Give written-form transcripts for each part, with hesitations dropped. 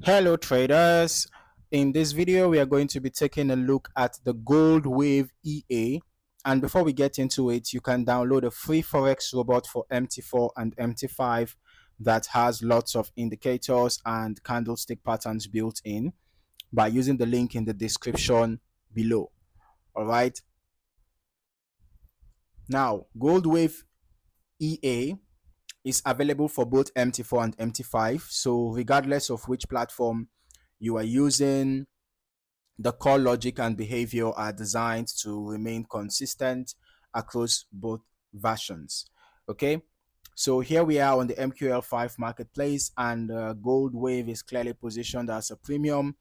Hello traders, in this video we are going to be taking a look at the GoldWave EA, and before we get into it, you can download a free Forex robot for MT4 and MT5 that has lots of indicators and candlestick patterns built in by using the link in the description below. All right, now GoldWave EA is available for both MT4 and MT5, so regardless of which platform you are using, the core logic and behavior are designed to remain consistent across both versions. Okay, so here we are on the MQL5 marketplace, and GoldWave is clearly positioned as a premium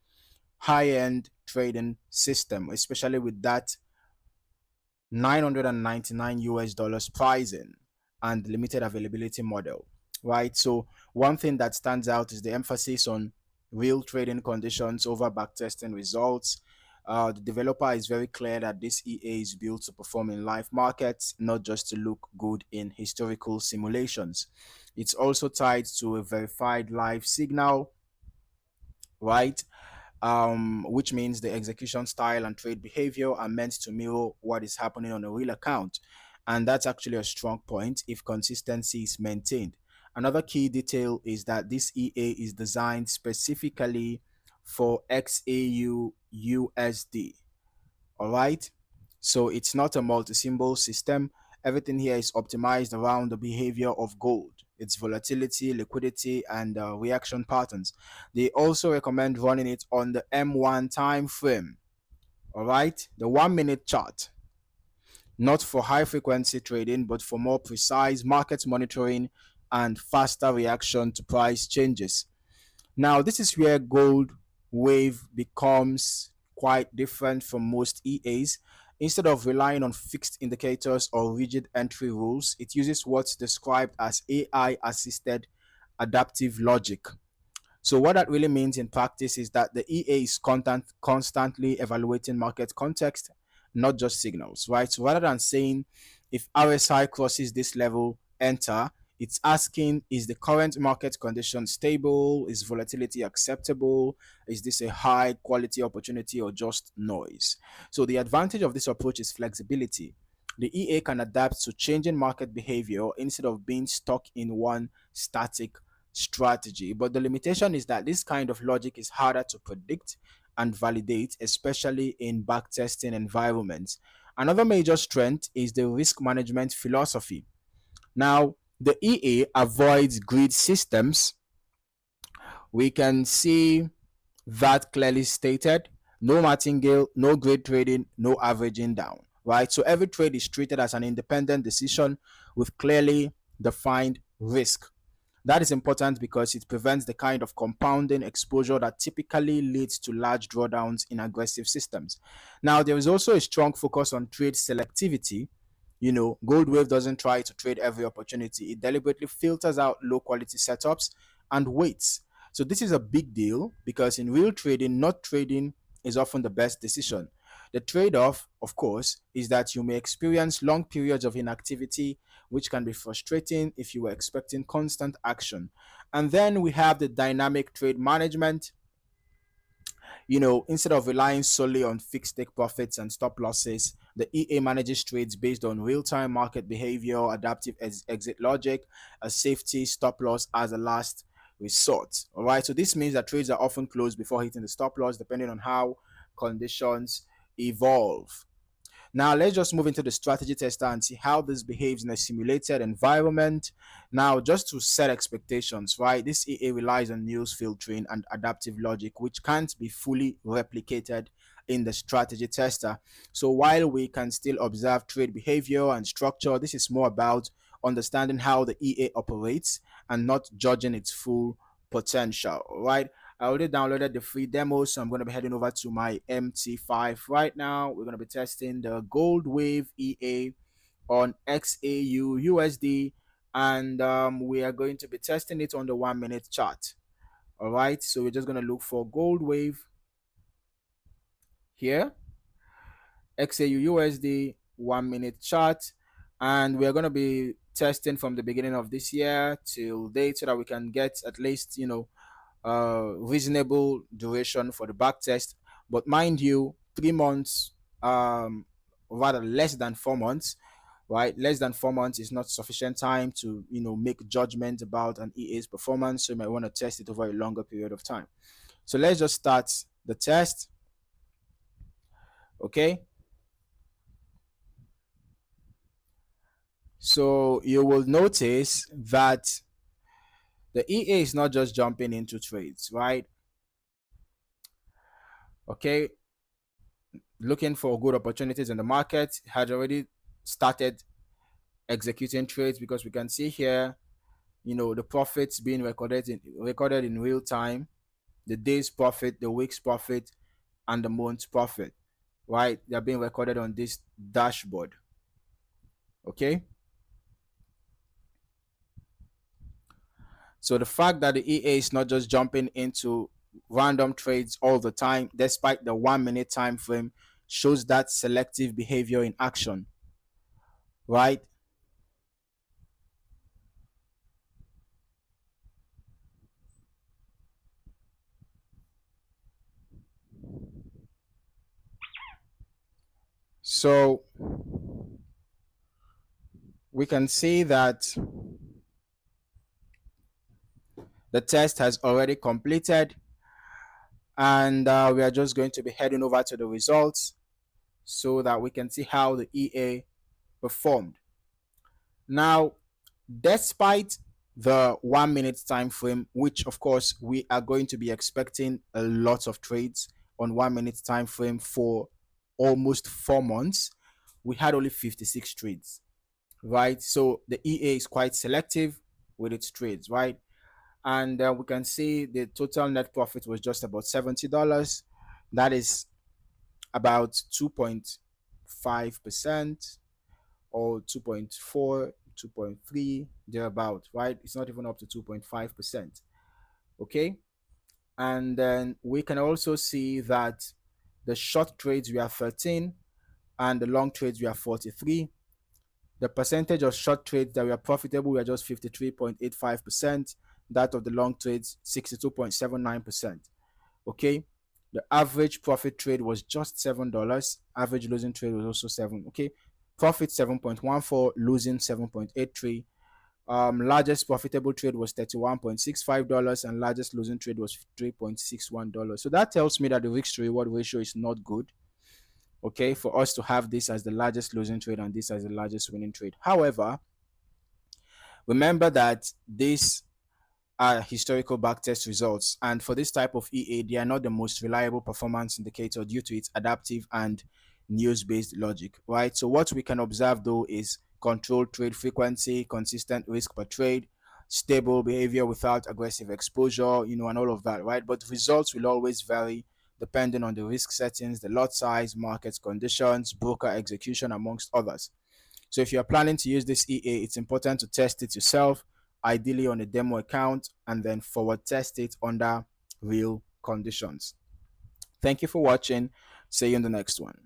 high-end trading system, especially with that 999 US dollars pricing and limited availability model, right? So one thing that stands out is the emphasis on real trading conditions over backtesting results. The developer is very clear that this EA is built to perform in live markets, not just to look good in historical simulations. It's also tied to a verified live signal, right? Which means the execution style and trade behavior are meant to mirror what is happening on a real account. And that's actually a strong point if consistency is maintained. Another key detail is that this EA is designed specifically for XAUUSD. All right. So it's not a multi-symbol system. Everything here is optimized around the behavior of gold, its volatility, liquidity, and reaction patterns. They also recommend running it on the M1 time frame. All right, the 1 minute chart, not for high frequency trading, but for more precise market monitoring and faster reaction to price changes. Now, this is where Gold Wave becomes quite different from most EAs. Instead of relying on fixed indicators or rigid entry rules, it uses what's described as AI assisted adaptive logic. So what that really means in practice is that the EA is constantly evaluating market context, not just signals, right? So rather than saying if RSI crosses this level, enter, it's asking, is the current market condition stable? Is volatility acceptable? Is this a high quality opportunity or just noise? So the advantage of this approach is flexibility. The EA can adapt to changing market behavior instead of being stuck in one static strategy. But the limitation is that this kind of logic is harder to predict and validate, especially in backtesting environments. Another major strength is the risk management philosophy. Now, the EA avoids grid systems. We can see that clearly stated. No martingale, no grid trading, no averaging down, right? So every trade is treated as an independent decision with clearly defined risk. That is important because it prevents the kind of compounding exposure that typically leads to large drawdowns in aggressive systems. Now, there is also a strong focus on trade selectivity. GoldWave doesn't try to trade every opportunity. It deliberately filters out low quality setups and waits. So this is a big deal because in real trading, not trading is often the best decision. The trade-off, of course, is that you may experience long periods of inactivity, which can be frustrating if you were expecting constant action. And then we have the dynamic trade management. Instead of relying solely on fixed take profits and stop losses, the EA manages trades based on real-time market behavior, adaptive exit logic, a safety stop loss as a last resort. All right, so this means that trades are often closed before hitting the stop loss, depending on how conditions evolve. Now, let's just move into the strategy tester and see how this behaves in a simulated environment. Now, just to set expectations, right? This EA relies on news filtering and adaptive logic, which can't be fully replicated in the strategy tester. So while we can still observe trade behavior and structure, this is more about understanding how the EA operates and not judging its full potential, right? I already downloaded the free demo, so I'm going to be heading over to my MT5 right now. We're going to be testing the GoldWave EA on XAUUSD, and we are going to be testing it on the 1 minute chart. All right, so we're just going to look for GoldWave here, XAUUSD 1 minute chart, and we're going to be testing from the beginning of this year till date so that we can get at least reasonable duration for the back test. But mind you, 3 months, rather less than 4 months, right? Less than 4 months is not sufficient time to make judgment about an EA's performance. So you might want to test it over a longer period of time. So let's just start the test. Okay. So you will notice that the EA is not just jumping into trades, right? Okay. Looking for good opportunities in the market, had already started executing trades, because we can see here, the profits being recorded in real time, the day's profit, the week's profit, and the month's profit, right? They're being recorded on this dashboard. Okay. So the fact that the EA is not just jumping into random trades all the time, despite the 1 minute time frame, shows that selective behavior in action, right? So we can see that the test has already completed, and we are just going to be heading over to the results so that we can see how the EA performed. Now, despite the 1 minute time frame, which of course we are going to be expecting a lot of trades on 1 minute time frame for almost 4 months, we had only 56 trades, right? So the EA is quite selective with its trades, right? And we can see the total net profit was just about $70. That is about 2.5% or 2.4, 2.3, thereabout, right? It's not even up to 2.5%. Okay. And then we can also see that the short trades we are 13 and the long trades we are 43. The percentage of short trades that were profitable were just 53.85%. That of the long trades, 62.79%. Okay. The average profit trade was just $7. Average losing trade was also 7. Okay. Profit 7.14, losing 7.83. Largest profitable trade was $31.65, and largest losing trade was $3.61. So that tells me that the risk to reward ratio is not good. Okay, for us to have this as the largest losing trade and this as the largest winning trade. However, remember that these are historical backtest results, and for this type of EA, they are not the most reliable performance indicator due to its adaptive and news-based logic, right? So what we can observe though is controlled trade frequency, consistent risk per trade, stable behavior without aggressive exposure, and all of that, right? But results will always vary depending on the risk settings, the lot size, market conditions, broker execution, amongst others. So if you're planning to use this EA, it's important to test it yourself, ideally on a demo account, and then forward test it under real conditions. Thank you for watching. See you in the next one.